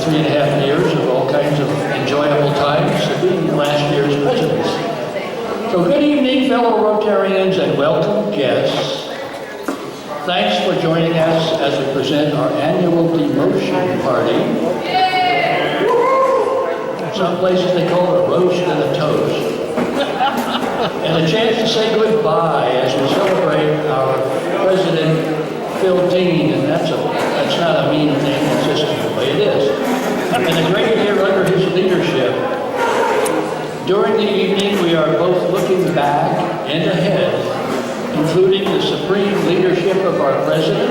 3.5 years of all kinds of enjoyable times, being last year's presidents. So good evening, fellow Rotarians, and welcome guests. Thanks for joining us as we present our annual Demotion party. Some places they call it a roast and a toast. And a chance to say goodbye as we celebrate our president, Phil Dean, and that's not a mean thing, it's just the way it is. And a great year under his leadership. During the evening, we are both looking back and ahead, including the supreme leadership of our president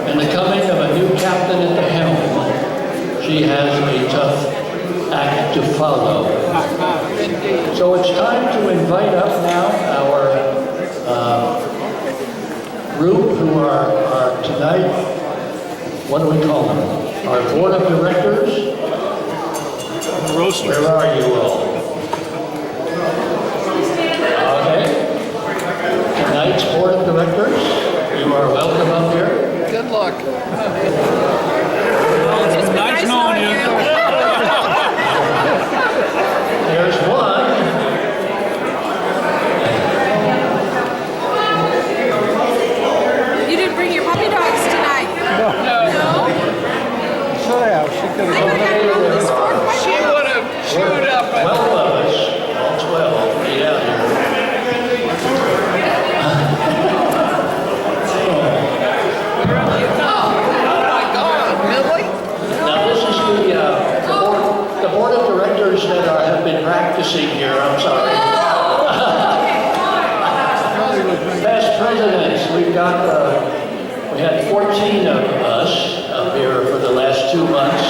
and the coming of a new captain at the helm. She has a tough act to follow. So it's time to invite up now our group who are tonight, what do we call them? Our board of directors? Where are you all? Okay. Tonight's board of directors, you are welcome up here. Good luck. It's nice knowing you. There's one. You didn't bring your puppy dogs tonight. No. So yeah, she could have She would have chewed up. 12 of us, all 12, be out here. Oh my God, Millie? Now this is the board of directors that have been practicing here, I'm sorry. Past presidents, we've got, we had 14 of us up here for the last 2 months,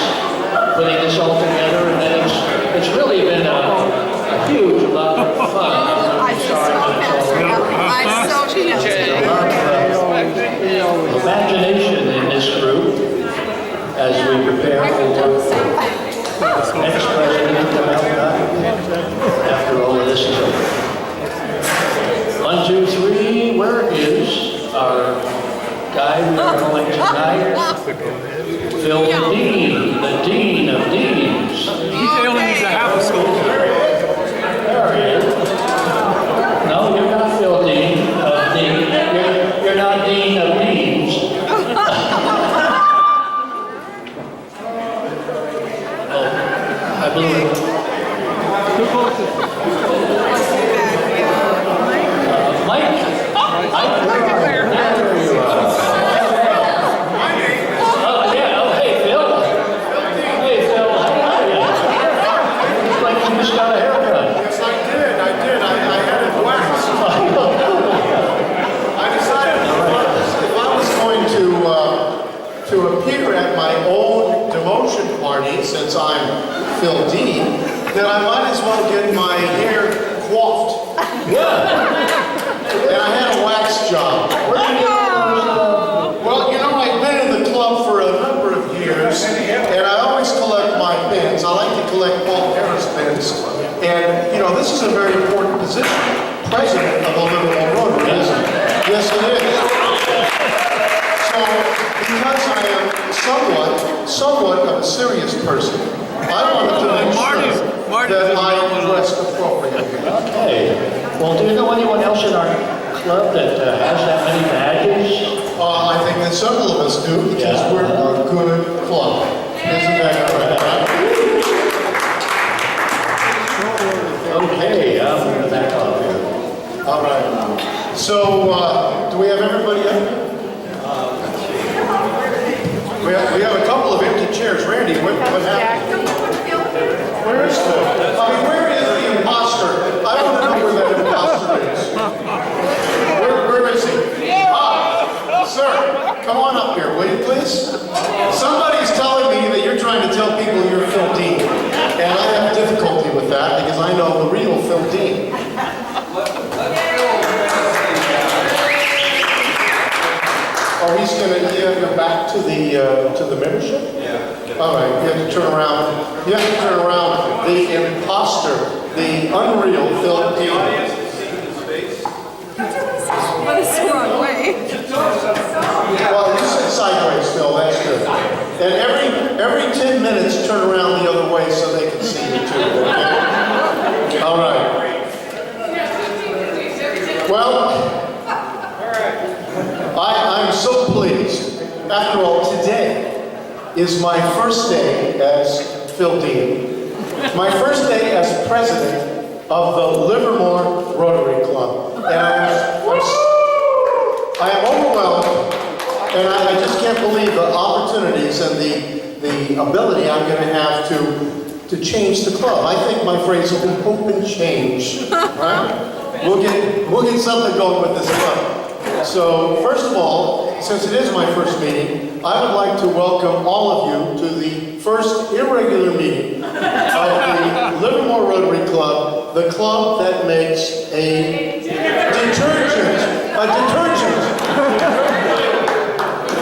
putting this all together, and then it's really been a huge lot of fun. I just love that. I so There's a lot of imagination in this group as we prepare for next president to come out after all of this is over. 1, 2, 3, where is our guy we are going tonight? Phil Dean, the Dean of Deans. He only needs a half a school. There he is. No, you're not Phil Dean of Dean. You're not Dean of Deans. Oh, I blew it. Mike? There you are. Oh, yeah. Oh, hey, Phil. Hey, Phil. How are you? Looks like you just got a haircut. Yes, I did. I had it waxed. I decided if I was going to appear at my own demotion party, since I'm Phil Dean, then I might as well get my hair coiffed. And I had a wax job. Where did you get all those, Well, you know, I've been in the club for a number of years, and I always collect my pins. I like to collect Paul Harris pins. And, you know, this is a very important position. President of a Liverpool Rotary, isn't it? Yes, it is. So, because I am somewhat of a serious person, I wanted to make sure that I dressed appropriately. Okay. Well, do you know anyone else in our club that has that many badges? I think that several of us do, because we're a good club. Isn't that correct? Okay, I'm going to back off here. All right. So, do we have everybody up here? We have a couple of empty chairs. Randy, what happened? Where is where is the imposter? I want to know where that imposter is. Where is he? Sir, come on up here, will you please? Somebody's telling me that you're trying to tell people you're Phil Dean. And I have difficulty with that because I know the real Phil Dean. Oh, he's going to go back to the membership? Yeah. All right, you have to turn around. You have to turn around the imposter, the unreal Phil Dean. What is the wrong way? Well, you sit sideways, Phil. That's good. And every 10 minutes. after all, today is my first day as Phil Dean. My first day as president of the Livermore Rotary Club. And I am overwhelmed, and I just can't believe the opportunities and the ability I'm going to have to change the club. I think my phrase will be hope and change. Right? We'll get something going with this club. So, first of all, since it is my first meeting, I would like to welcome all of you to the first irregular meeting of the Livermore Rotary Club, the club that makes a detergent.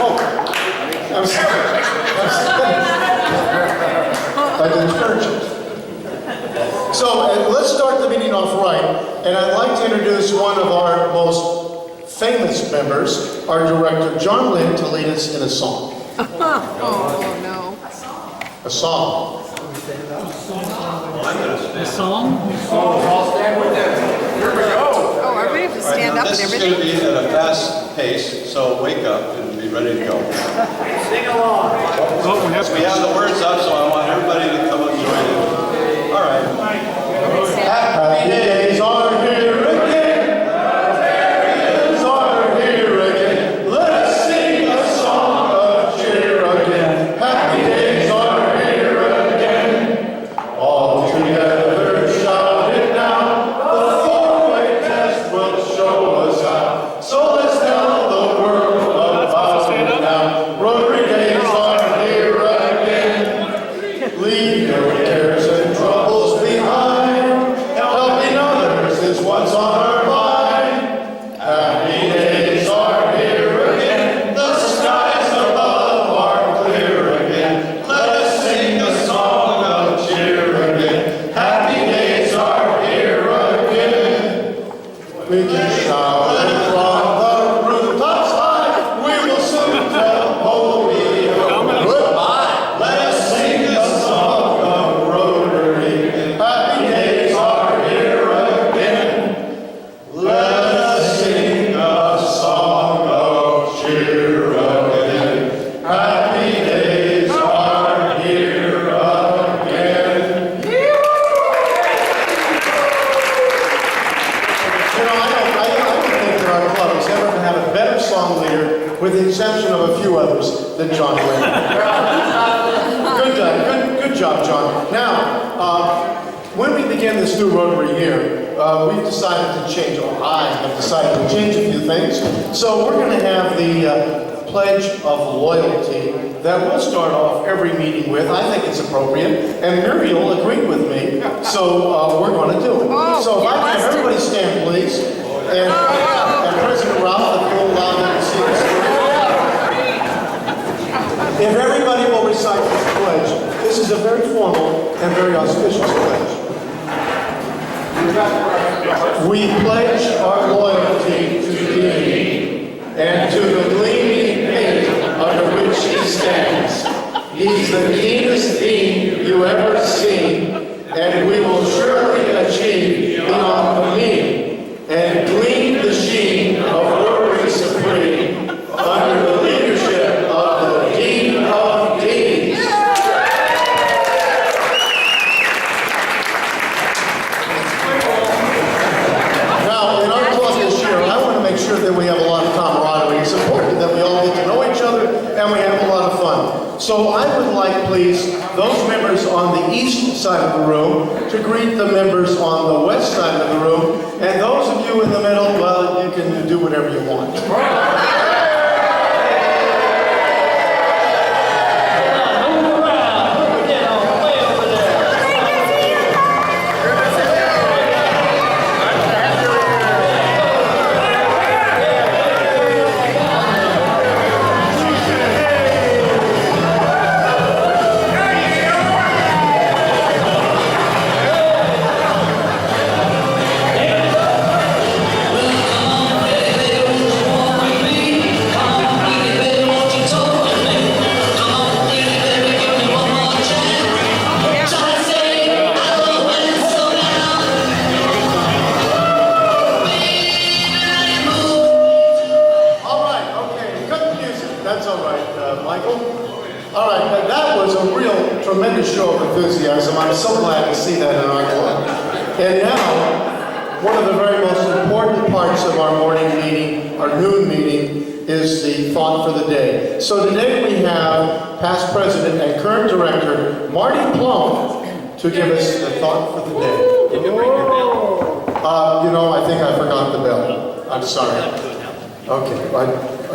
Oh, I'm sorry. A detergent. So, let's start the meeting off right, and I'd like to introduce one of our most famous members, our director, John Lynn, to lead us in a song. Oh, no. A song. The song? Oh, everybody have to stand up and This is going to everything? be at a fast pace, so wake up and be ready to go. Oh, we have We have the words up, so I want everybody to come and join in. All right. Happy days are here again. Days are here again. Let us sing a song of cheer again. Happy days are here again. All together shout it now. The four-way test will show us how. So let's tell the world about it now. Rotary days are here again. Leave your cares and troubles behind. Helping others is what's on our mind. Happy days are here again. The skies above are clear again. Let us sing a song of cheer again. Happy days are here again. We can shout it from the rooftops high. We will soon tell Holy goodbye. Let us sing a song of Rotary. Happy days are here again. Let us sing a song of cheer again. Happy days are here again. You know, I don't think that our club has ever had a better song leader, with the exception of a few others, than John Wayne. Good job, John. Now, when we begin this new Rotary year, we've decided to change, or I have decided to change a few things. So we're going to have the Pledge of Loyalty that we'll start off every meeting with. I think it's appropriate, and Muriel agreed with me, so we're going to do it. Oh, So if I can have busted. everybody stand, please. And President Ralph, if you'll allow me to see this. If everybody will recite this pledge, this is a very formal and very auspicious pledge. We pledge our loyalty to thee and to the gleaming paint under which he stands. He's the keenest thing you ever seen, and we will surely achieve beyond the mean and glean the sheen of Rotary Supreme under the leadership of the Dean of Deans. Now, in our club this year, I want to make sure that we have a lot of camaraderie. It's important that we all get to know each other and we have a lot of fun. So I would like, please, those members on the east side of the room to greet the members on the west side of the room. And those of you in the middle, well, you can do whatever you want. Move around, move it down, way over there. tremendous show of enthusiasm. I'm so glad to see that in our club. And now, one of the very most important parts of our morning meeting, our noon meeting, is the thought for the day. So today we have past president and current director, Marty Plum, to give us the thought for the day. Did you ring your bell? I think I forgot the bell. I'm sorry. Okay,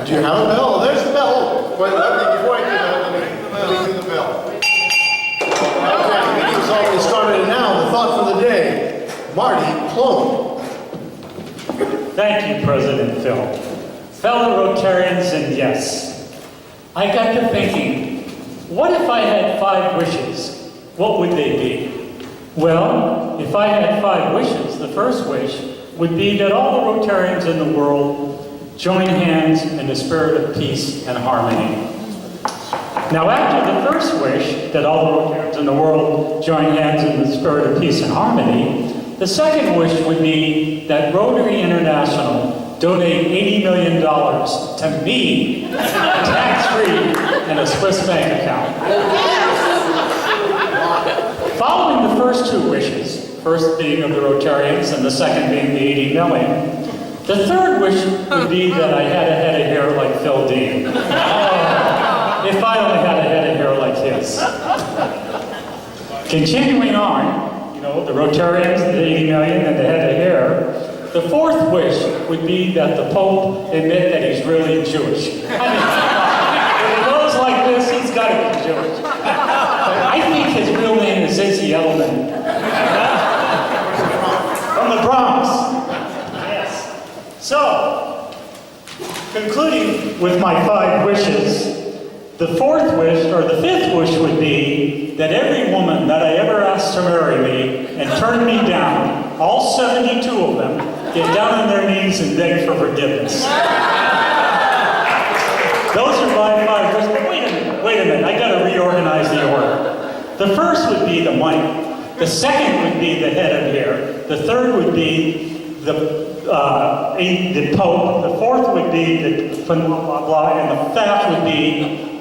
do you have a bell? Oh, there's the bell. Wait, before I do that, let me do the bell. Okay, the meeting's already started, and now the thought for the day, Marty Plum. Thank you, President Phil. Fellow Rotarians, and yes, I got to thinking, what if I had 5 wishes? What would they be? Well, if I had 5 wishes, the first wish would be that all the Rotarians in the world join hands in the spirit of peace and harmony. Now, after the first wish, that all the Rotarians in the world join hands in the spirit of peace and harmony, the second wish would be that Rotary International donate $80 million to me, tax-free, in a Swiss bank account. Following the first 2 wishes, first being of the Rotarians and the second being the 80 million, the third wish would be that I had a head of hair like Phil Dean. Oh, if I only had a head of hair like his. Continuing on, the Rotarians, the 80 million, and the head of hair, the fourth wish would be that the Pope admit that he's really Jewish. I mean, if he goes like this, he's got to be Jewish. I think his real name is Izzy Elman. From the Bronx. Yes. So, concluding with my 5 wishes, the fourth wish, or the fifth wish, would be that every woman that I ever asked to marry me and turned me down, all 72 of them, get down on their knees and beg for forgiveness. Those are my 5 wishes. Wait a minute, I gotta reorganize the order. The first would be the money. The second would be the head of hair. The third would be the Pope. The fourth would be the blah, blah, blah. And the fifth would be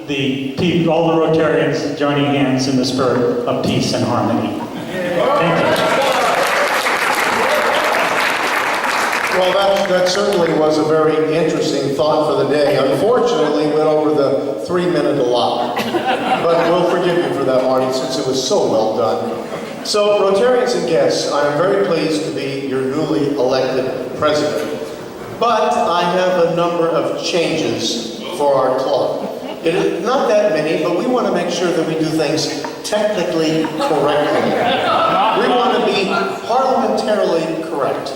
the people, all the Rotarians joining hands in the spirit of peace and harmony. Thank you. Well, that certainly was a very interesting thought for the day. Unfortunately, went over the 3-minute allotment. But we'll forgive you for that, Marty, since it was so well done. So, Rotarians and guests, I am very pleased to be your newly elected president. But I have a number of changes for our club. It is not that many, but we want to make sure that we do things technically correctly. We want to be parliamentarily correct.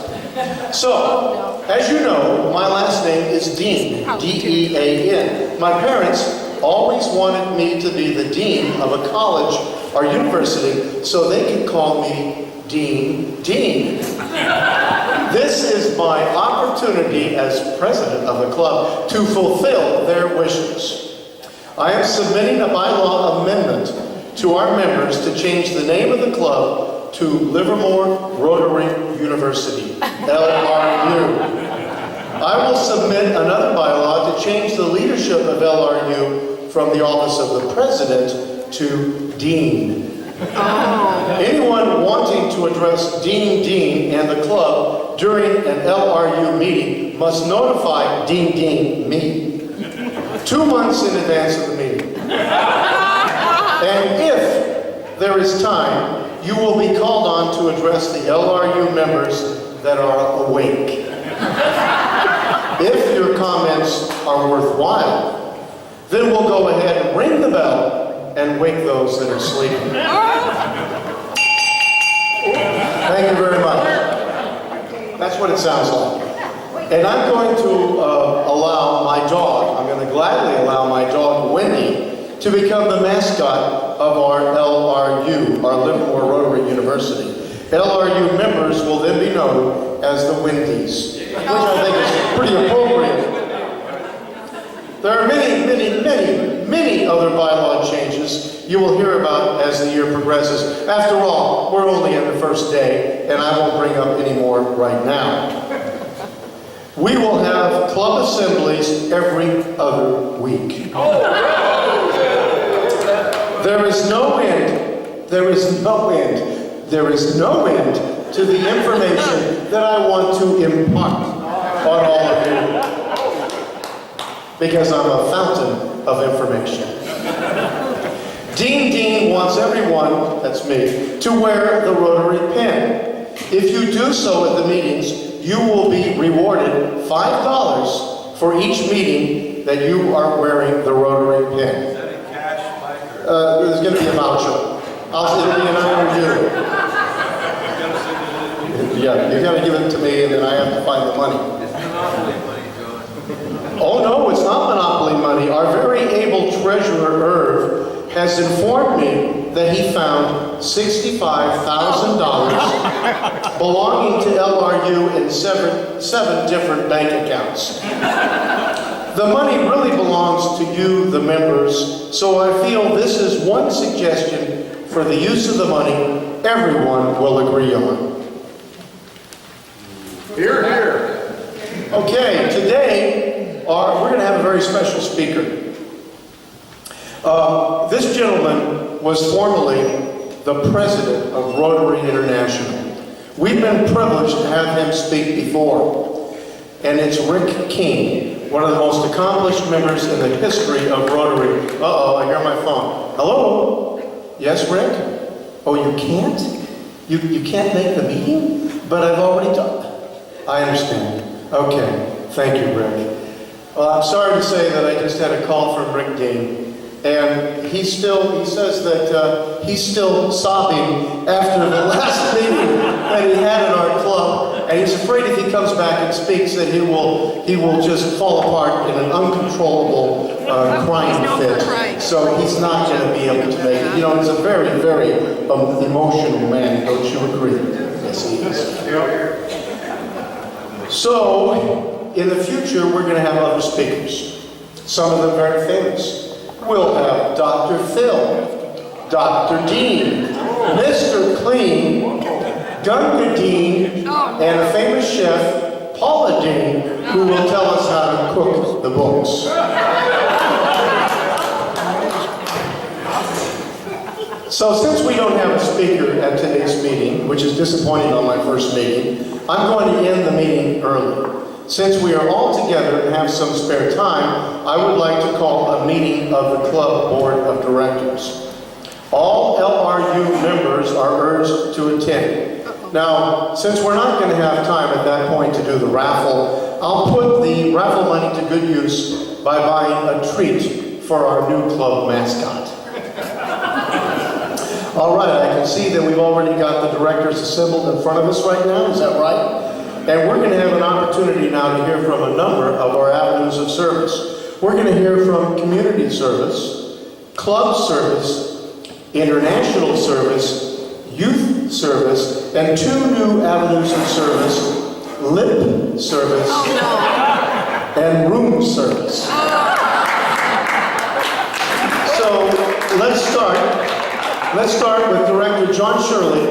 So, as you know, my last name is Dean, D-E-A-N. My parents always wanted me to be the dean of a college or university so they could call me Dean. This is my opportunity as president of the club to fulfill their wishes. I am submitting a bylaw amendment to our members to change the name of the club to Livermore Rotary University, LRU. I will submit another bylaw to change the leadership of LRU from the office of the president to dean. Anyone wanting to address Dean and the club during an LRU meeting must notify Dean me 2 months in advance of the meeting. And if there is time, you will be called on to address the LRU members that are awake. If your comments are worthwhile, then we'll go ahead and ring the bell and wake those that are sleeping. Thank you very much. That's what it sounds like. And I'm going to allow my dog, I'm going to gladly allow my dog, Wendy, to become the mascot of our LRU, our Livermore Rotary University. LRU members will then be known as the Wendy's, which I think is pretty appropriate. There are many other bylaw changes you will hear about as the year progresses. After all, we're only in the first day, and I won't bring up any more right now. We will have club assemblies every other week. There is no end. There is no end. There is no end to the information that I want to impart on all of you. Because I'm a fountain of information. Dean wants everyone, that's me, to wear the rotary pin. If you do so at the meetings, you will be rewarded $5 for each meeting that you are wearing the rotary pin. Is that a cash, Mike, or? There's going to be a voucher. It'll be an IOU. Yeah, you got to give it to me and then I have to find the money. It's monopoly money, Joe. Oh no, it's not monopoly money. Our very able treasurer, Irv, has informed me that he found $65,000 belonging to LRU in seven different bank accounts. The money really belongs to you, the members, so I feel this is one suggestion for the use of the money everyone will agree on. Here, here. Okay, today we're going to have a very special speaker. This gentleman was formerly the president of Rotary International. We've been privileged to have him speak before, and it's Rick King, one of the most accomplished members in the history of Rotary. Uh-oh, I hear my phone. Hello? Yes, Rick? Oh, you can't? You can't make the meeting? But I've already done. I understand. Okay, thank you, Rick. Well, I'm sorry to say that I just had a call from Rick Dean. And he says that he's still sobbing after the last meeting that he had in our club. And he's afraid if he comes back and speaks that he will just fall apart in an uncontrollable crying He's known for fit. crying. So he's not going to be able to make it. You know, he's a very, very emotional man, don't you agree? Yes, he is. So, in the future, we're going to have other speakers. Some of them very famous. We'll have Dr. Phil, Dr. Dean, Mr. Clean, Gunga Dean, and a famous chef, Paula Dean, who will tell us how to cook the books. So since we don't have a speaker at today's meeting, which is disappointing on my first meeting, I'm going to end the meeting early. Since we are all together and have some spare time, I would like to call a meeting of the club board of directors. All LRU members are urged to attend. Now, since we're not going to have time at that point to do the raffle, I'll put the raffle money to good use by buying a treat for our new club mascot. All right, I can see that we've already got the directors assembled in front of us right now, is that right? And we're going to have an opportunity now to hear from a number of our avenues of service. We're going to hear from community service, club service, international service, youth service, and two new avenues of service, lip service and room service. So let's start with Director John Shirley.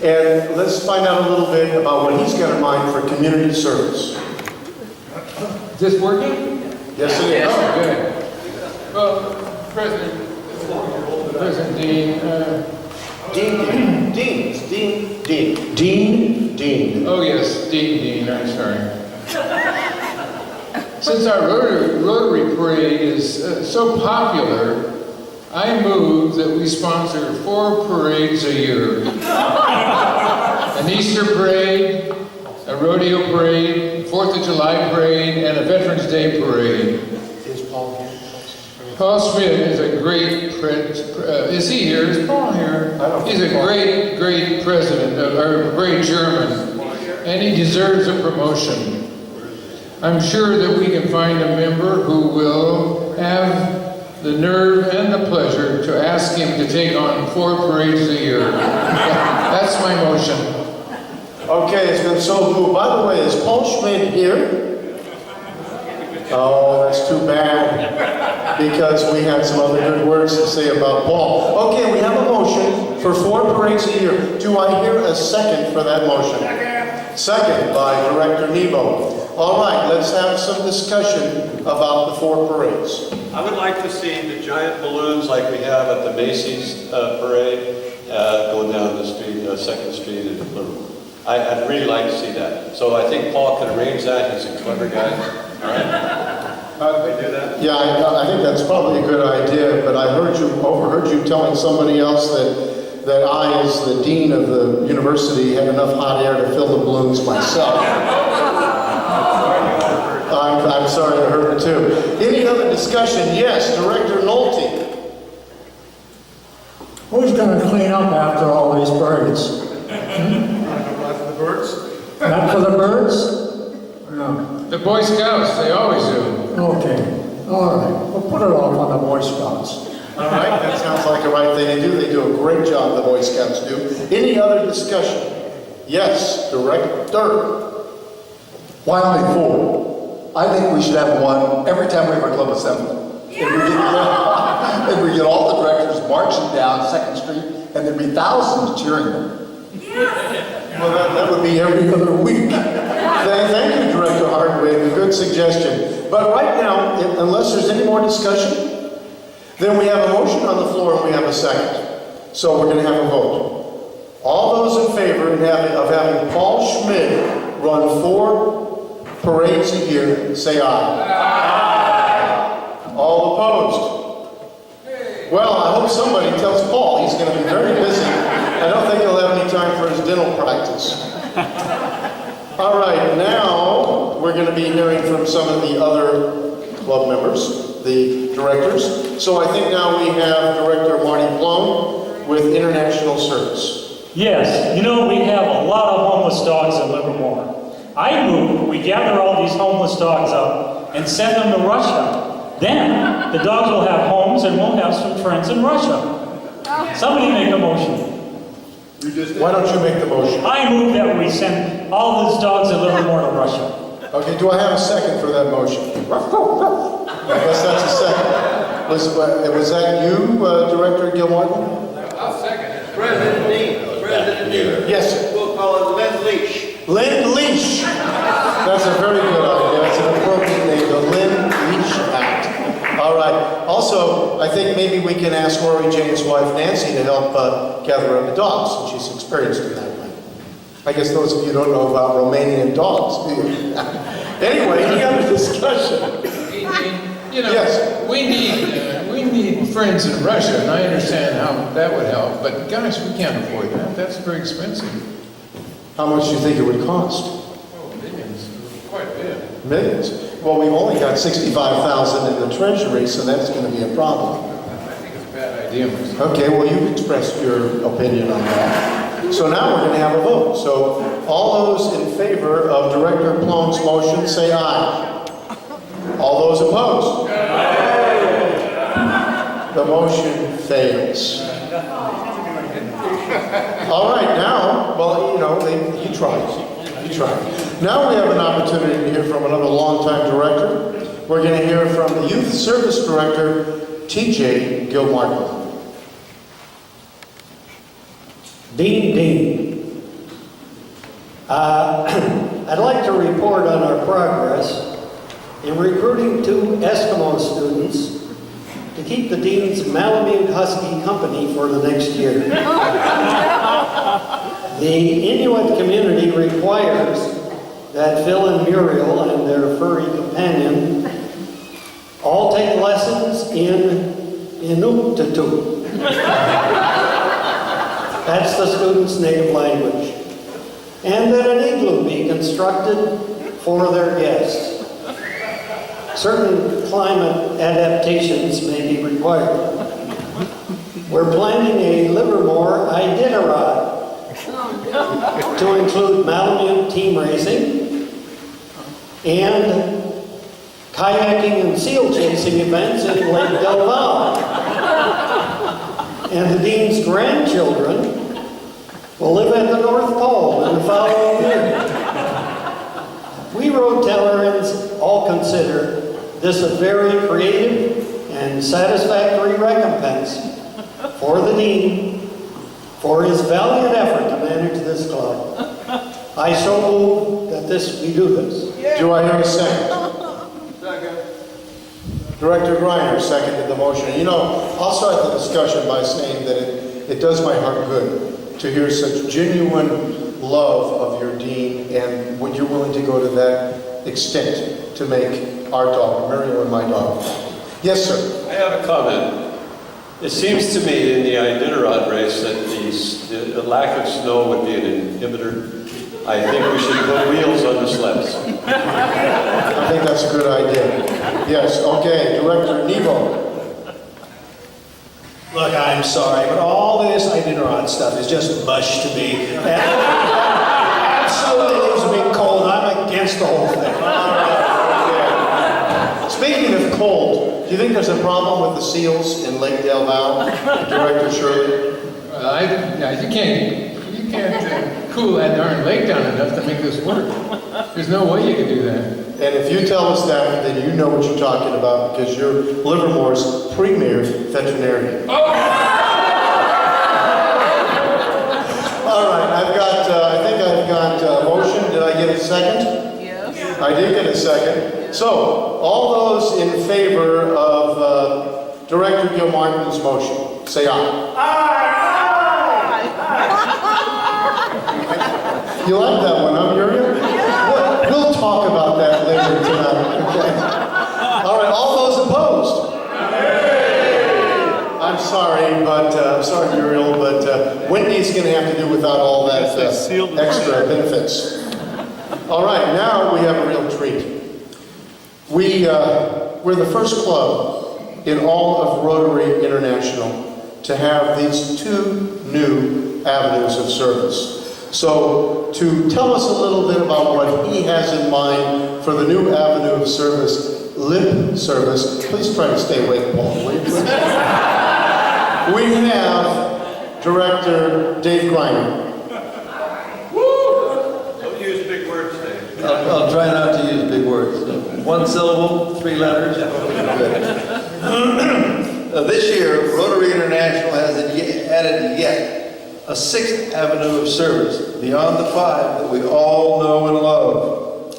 And let's find out a little bit about what he's got in mind for community service. Is this working? Yes, it is. Oh, good. Well, President Dean. Oh, yes, Dean, I'm sorry. Since our Rotary Parade is so popular, I move that we sponsor 4 parades a year. An Easter parade, a rodeo parade, 4th of July parade, and a Veterans Day parade. Is Paul here? Paul Smith is a great, is he here? Is Paul here? He's a great president, or a great German, and he deserves a promotion. I'm sure that we can find a member who will have the nerve and the pleasure to ask him to take on 4 parades a year. That's my motion. Okay, it's been so moved. By the way, is Paul Schmidt here? Oh, that's too bad, because we had some other good words to say about Paul. Okay, we have a motion for 4 parades a year. Do I hear a second for that motion? Second by Director Nebo. All right, let's have some discussion about the 4 parades. I would like to see the giant balloons like we have at the Macy's parade going down the street, 2nd Street in Liverpool. I'd really like to see that. So I think Paul can arrange that. He's a clever guy. All right? Can we do that? Yeah, I think that's probably a good idea, but I overheard you telling somebody else that I, as the dean of the university, had enough hot air to fill the balloons myself. I'm sorry I heard it too. Any other discussion? Yes, Director Nolte. Who's going to clean up after all these birds? Not for the birds? Not for the birds? No. The Boy Scouts, they always do. Okay. All right. We'll put it off on the Boy Scouts. All right, that sounds like the right thing to do. They do a great job, the Boy Scouts do. Any other discussion? Yes, Director. Why only 4? I think we should have one every time we have a club assembly. And we get all the directors marching down 2nd Street, and there'd be thousands cheering them. Well, that would be every other week. Thank you, Director Hardwick. A good suggestion. But right now, unless there's any more discussion, then we have a motion on the floor and we have a second. So we're going to have a vote. All those in favor of having Paul Schmidt run 4 parades a year, say aye. Aye. All opposed? Well, I hope somebody tells Paul. He's going to be very busy. I don't think he'll have any time for his dental practice. All right, now we're going to be hearing from some of the other club members, the directors. So I think now we have Director Marty Plum with International Service. Yes, you know, we have a lot of homeless dogs in Livermore. I move we gather all these homeless dogs up and send them to Russia. Then the dogs will have homes and we'll have some friends in Russia. Somebody make a motion. Why don't you make the motion? I move that we send all these dogs in Livermore to Russia. Okay, do I have a second for that motion? I guess that's a second. Was that you, Director Gilmartin? I'll second it. President Dean. Yes, sir. We'll call it Lend Leash. Lend Leash. That's a very good idea. That's an appropriate name, the Lend Leash Act. All right. Also, I think maybe we can ask Rory Jane's wife, Nancy, to help gather up the dogs, since she's experienced in that way. I guess those of you don't know about Romanian dogs, do you? Anyway, any other discussion? You know, Yes. we need friends in Russia, and I understand how that would help, but gosh, we can't afford that. That's very expensive. How much do you think it would cost? Oh, millions, quite a bit. Millions. Well, we've only got 65,000 in the treasury, so that's going to be a problem. I think it's a bad idea myself. Okay, well, you've expressed your opinion on that. So now we're going to have a vote. So all those in favor of Director Plum's motion, say aye. All those opposed? The motion fails. All right, now, well, you know, he tried. He tried. Now we have an opportunity to hear from another longtime director. We're going to hear from the Youth Service Director, T.J. Gilmartin. Dean. I'd like to report on our progress in recruiting 2 Eskimo students to keep the Dean's Malamute Husky company for the next year. The Inuit community requires that Phil and Muriel and their furry companion all take lessons in Inuktitut. That's the student's native language. And that an igloo be constructed for their guests. Certain climate adaptations may be required. We're planning a Livermore Iditarod to include Malamute team racing and kayaking and seal chasing events in Lake Del Valle. And the Dean's grandchildren will live at the North Pole in the following year. We Rotarians all consider this a very creative and satisfactory recompense for the Dean for his valiant effort to manage this club. I so move that we do this. Do I hear a second? Director Griner seconded the motion. You know, I'll start the discussion by saying that it does my heart good to hear such genuine love of your dean and when you're willing to go to that extent to make our dog, Muriel and my dog. Yes, sir. I have a comment. It seems to me in the Iditarod race that the lack of snow would be an inhibitor. I think we should put wheels on the sleds. I think that's a good idea. Yes, okay, Director Nebo. Look, I'm sorry, but all this Iditarod stuff is just mush to me. Absolutely leaves me cold. I'm against the whole thing. Speaking of cold, do you think there's a problem with the seals in Lake Del Valle, Director Shirley? You can't cool that darn lake down enough to make this work. There's no way you can do that. And if you tell us that, then you know what you're talking about because you're Livermore's premier veterinarian. All right, I think I've got a motion. Did I get a second? Yes. I did get a second. So, all those in favor of Director Gilmartin's motion, say aye. You like that one, huh, Muriel? We'll talk about that later tonight. Okay. All right, all those opposed? I'm sorry, Muriel, but Wendy's going to have to do without all that extra benefits. All right, now we have a real treat. We're the first club in all of Rotary International to have these 2 new avenues of service. So, to tell us a little bit about what he has in mind for the new avenue of service, lip service, please try to stay awake, Paul, will you please? We have Director Dave Griner. Don't use big words, Dave. I'll try not to use big words. 1 syllable, 3 letters. This year, Rotary International has added yet a 6th avenue of service beyond the 5 that we all know and love.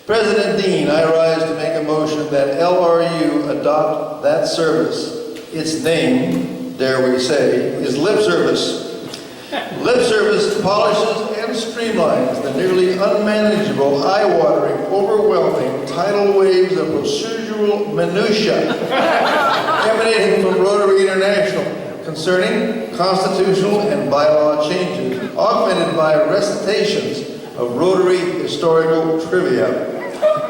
President Dean, I rise to make a motion that LRU adopt that service. Its name, dare we say, is lip service. Lip service polishes and streamlines the nearly unmanageable, eye-watering, overwhelming tidal waves of procedural minutiae emanating from Rotary International concerning constitutional and bylaw changes, augmented by recitations of Rotary historical trivia,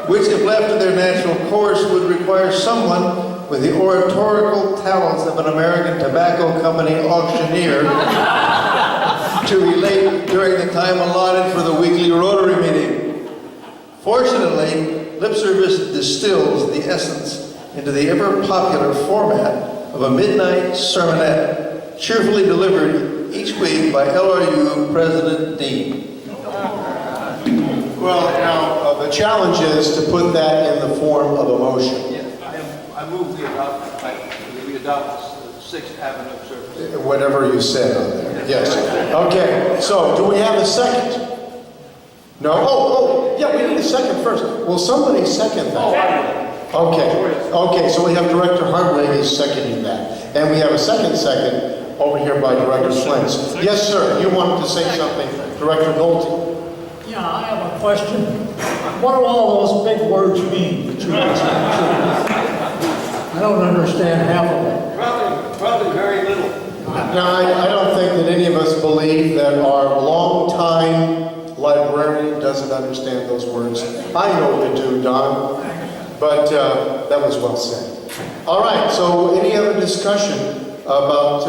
which, if left to their natural course, would require someone with the oratorical talents of an American Tobacco Company auctioneer to relate during the time allotted for the weekly Rotary meeting. Fortunately, lip service distills the essence into the ever-popular format of a midnight sermonette, cheerfully delivered each week by LRU President Dean. Well, now, the challenge is to put that in the form of a motion. I move we adopt the 6th Avenue of service. Whatever you said on there, yes. Okay, so do we have a second? No? Oh, yeah, we need a second first. Will somebody second that? Okay, so we have Director Hartwig is seconding that. And we have a second over here by Director Flint. Yes, sir, you wanted to say something, Director Nolte. Yeah, I have a question. What do all those big words mean? I don't understand half of it. Probably very little. Now, I don't think that any of us believe that our longtime librarian doesn't understand those words. I know you do, Don, but that was well said. All right, so any other discussion about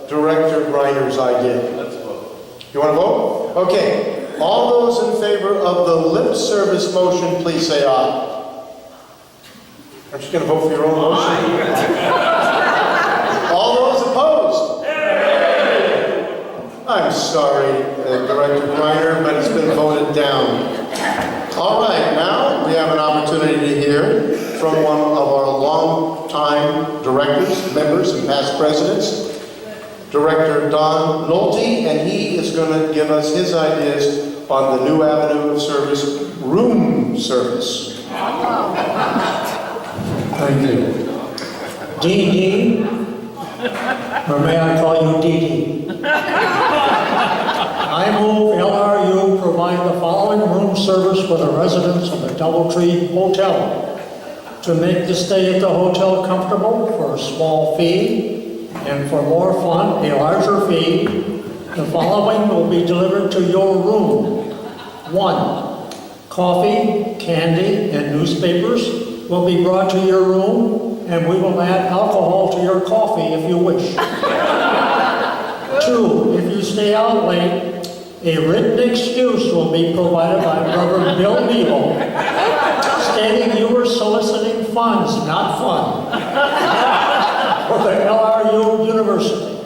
Director Griner's idea? Let's vote. You want to vote? Okay. All those in favor of the lip service motion, please say aye. Aren't you going to vote for your own motion? All those opposed? I'm sorry, Director Griner, but it's been voted down. All right, now we have an opportunity to hear from one of our long-time directors, members, and past presidents, Director Don Nolte, and he is going to give us his ideas on the new avenue of service, room service. Thank you. DD, or may I call you DD? I move LRU provide the following room service for the residents of the DoubleTree Hotel. To make the stay at the hotel comfortable for a small fee, and for more fun, a larger fee, the following will be delivered to your room. 1. Coffee, candy, and newspapers will be brought to your room, and we will add alcohol to your coffee if you wish. 2. If you stay out late, a written excuse will be provided by Reverend Bill Beagle, stating you were soliciting funds, not fun, for the LRU University.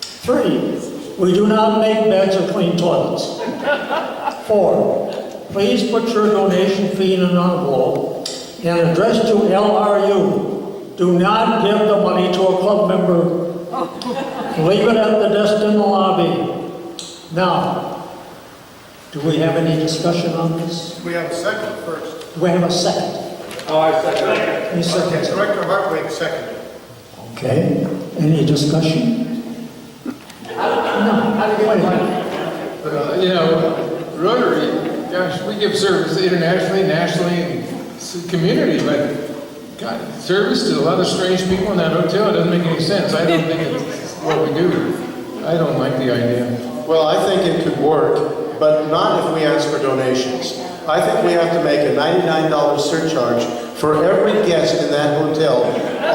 3. We do not make beds or clean toilets. 4. Please put your donation fee in an envelope and address to LRU. Do not give the money to a club member. Leave it at the desk in the lobby. Now, do we have any discussion on this? We have a second first. Do we have a second? Oh, I second. Any seconds? Director Hartwig seconded. Okay, any discussion? You know, Rotary, gosh, we give service internationally, nationally, and community, but God, service to a lot of strange people in that hotel doesn't make any sense. I don't think it's what we do. I don't like the idea. Well, I think it could work, but not if we ask for donations. I think we have to make a $99 surcharge for every guest in that hotel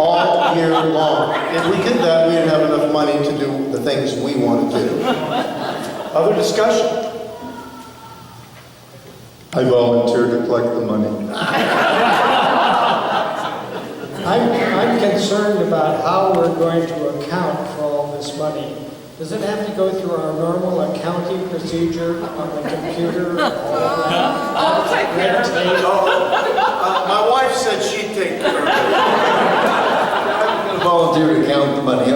all year long. If we did that, we'd have enough money to do the things we want to do. Other discussion? I volunteer to collect the money. I'm concerned about how we're going to account for all this money. Does it have to go through our normal accounting procedure on the computer? I'll take care of it. My wife said she'd take care of it. I'm going to volunteer to count the money.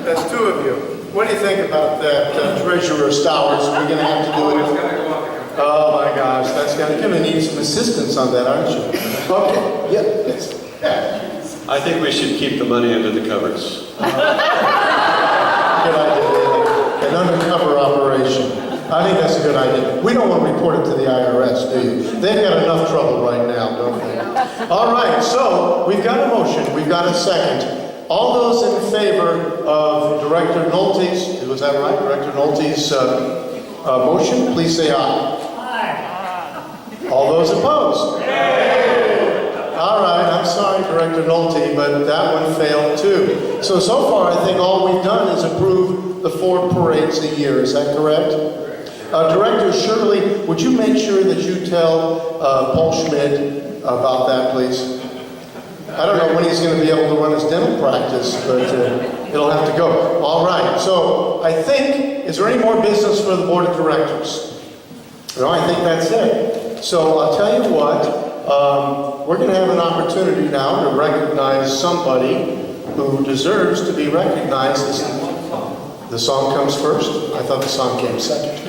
That's two of you. What do you think about that, Treasurer Stowers? Are we going to have to do it? Oh my gosh, that's going to need some assistance on that, aren't you? Okay, yeah. I think we should keep the money under the covers. Good idea. An undercover operation. I think that's a good idea. We don't want to report it to the IRS, do you? They've got enough trouble right now, don't they? All right, so we've got a motion, we've got a second. All those in favor of Director Nolte's, was that right? Director Nolte's motion, please say aye. Aye. All those opposed? All right, I'm sorry, Director Nolte, but that one failed too. So far, I think all we've done is approve the 4 parades a year. Is that correct? Director Shirley, would you make sure that you tell Paul Schmidt about that, please? I don't know when he's going to be able to run his dental practice, but it'll have to go. All right, so I think, is there any more business for the Board of Directors? No, I think that's it. So I'll tell you what. We're going to have an opportunity now to recognize somebody who deserves to be recognized. The song comes first? I thought the song came second.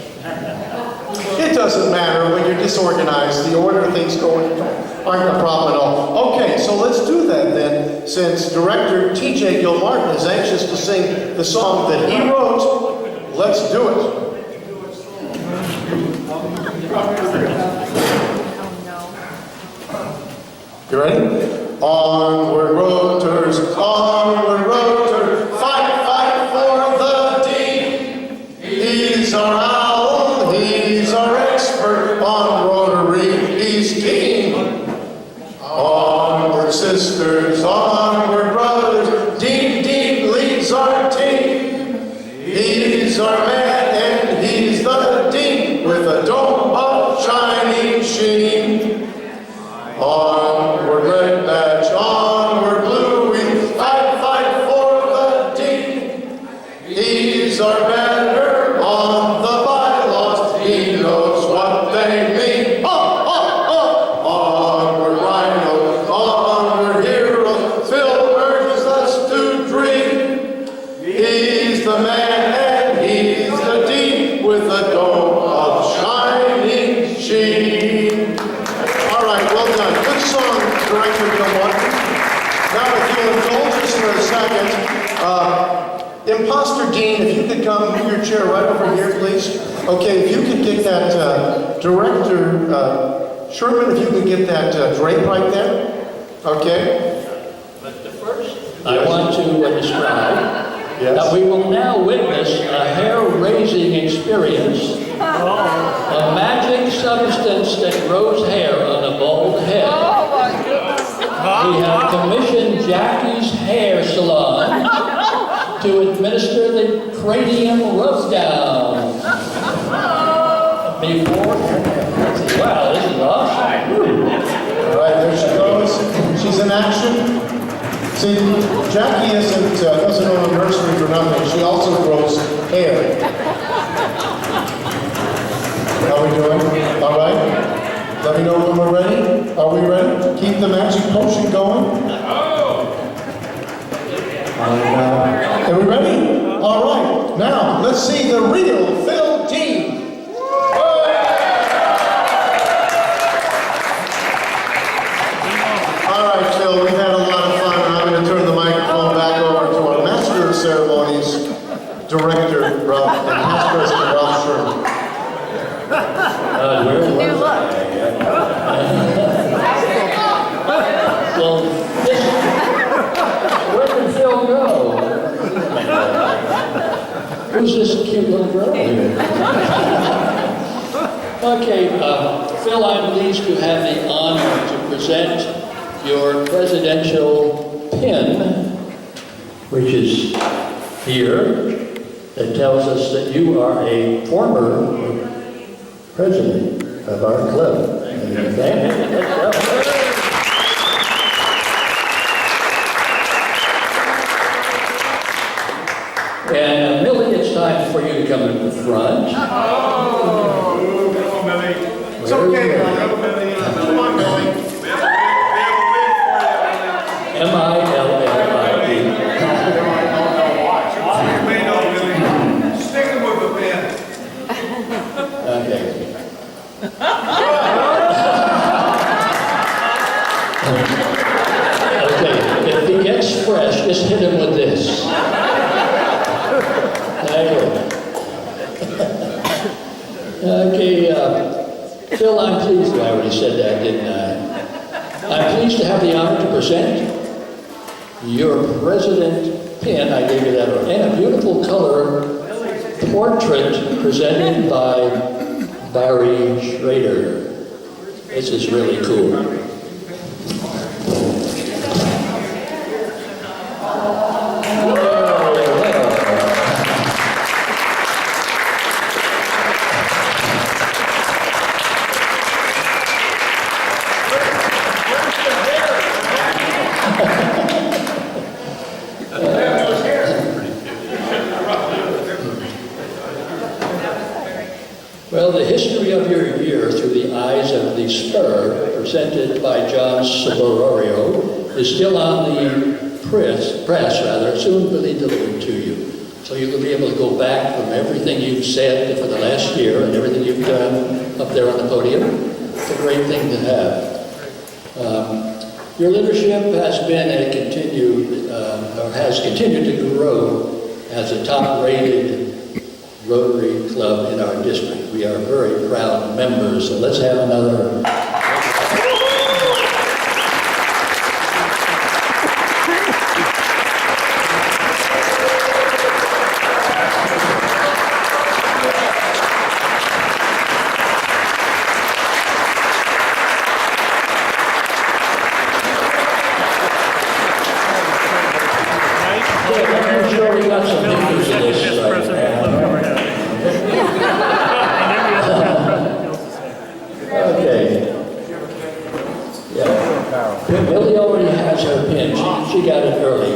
It doesn't matter when you're disorganized. The order of things aren't a problem at all. Okay, so let's do that then, since Director T.J. Gilmartin is anxious to sing the song that he wrote. Let's do it. You ready? Onward, rotors, fight, fight for the dean. He's our owl, he's our expert on rotary, he's keen. Onward, sisters, onward, brothers, Dean leads our team. He's our man and he's the dean with a dome of shining sheen. Onward, red badge, onward, blue, we fight, fight for the dean. He's our banner on the bylaws, he knows what they mean. Onward, rhinos, onward, heroes, Phil urges us everyone. Now, if you'll indulge us for a second, Imposter Dean, if you could come to your chair right over here, please. Okay, if you could get that Director Sherman, if you could get that drape right there. Okay. I want to describe that we will now witness a hair-raising experience, a magic substance that grows hair on a bald head. We have commissioned Jackie's Hair Salon to administer the cranium rub-down. Before, wow, this is awesome. All right, there she goes. She's in action. See, Jackie doesn't own a nursery for nothing. She also grows hair. How we doing? All right. Let me know when we're ready. Are we ready? Keep the magic potion going. Are we ready? All right. Now, let's see the real Phil team. All right, Phil, we've had a lot of fun. I'm going to turn the microphone back over to our Master of Ceremonies, Director Ralph, and Past President Ralph Sherman. New look. Well, where did Phil go? Who's this cute little girl here? Okay, Phil, I'm pleased to have the honor to present your presidential pin, which is here, that tells us that you are a former president of our club. And Millie, it's time for you to come to the front. It's okay, Millie. Come on, Millie. M-I-L-L-I-E. Stick him with the pen. Okay. Okay, if he gets fresh, just hit him with this. There you go. Okay, Phil, I'm pleased, I already said that, didn't I? I'm pleased to have the honor to present your president pin, I gave you that, and a beautiful color portrait presented by Barry Schrader. This is really cool. Well, the history of your year through the eyes of the Spur, presented by John Sabororio, is still on the press, soon will be delivered to you. So you'll be able to go back from everything you've said for the last year and everything you've done up there on the podium. It's a great thing to have. Your leadership has been and has continued to grow as a top-rated Rotary Club in our district. We are very proud members, so let's have another. I'm sure we got some pictures of this right now. Okay. Yeah. Millie already has her pin. She got it early.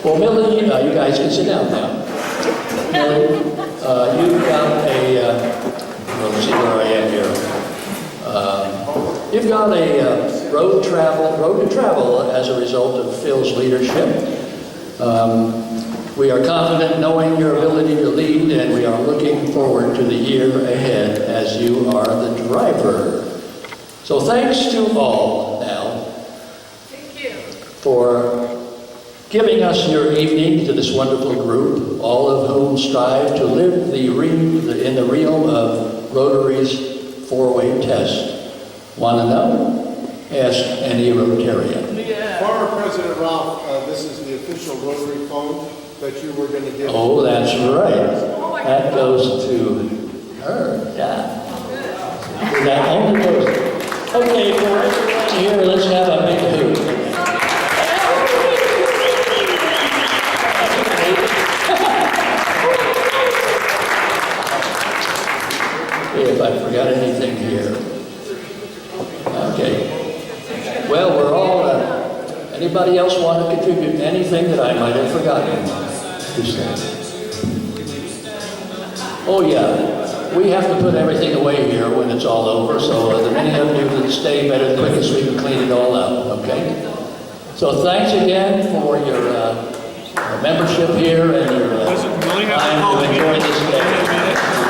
Well, Millie, you guys can sit down now. Millie, you've got let's see where I am here. You've got a road to travel as a result of Phil's leadership. We are confident knowing your ability to lead, and we are looking forward to the year ahead as you are the driver. So thanks to all now for giving us your evening to this wonderful group, all of whom strive to live in the realm of Rotary's four-way test. Want to know? Ask any Rotarian. Former President Ralph, this is the official Rotary phone that you were going to give. Oh, that's right. That goes to her, yeah. That only goes. Okay, for everyone here, let's have a big hoot. If I forgot anything here. Okay. Well, we're all, anybody else want to contribute to anything that I might have forgotten to say? Oh, yeah. We have to put everything away here when it's all over, so the many of you that stay better quick as we can clean it all up, okay? So thanks again for your membership here and your time to enjoy this day.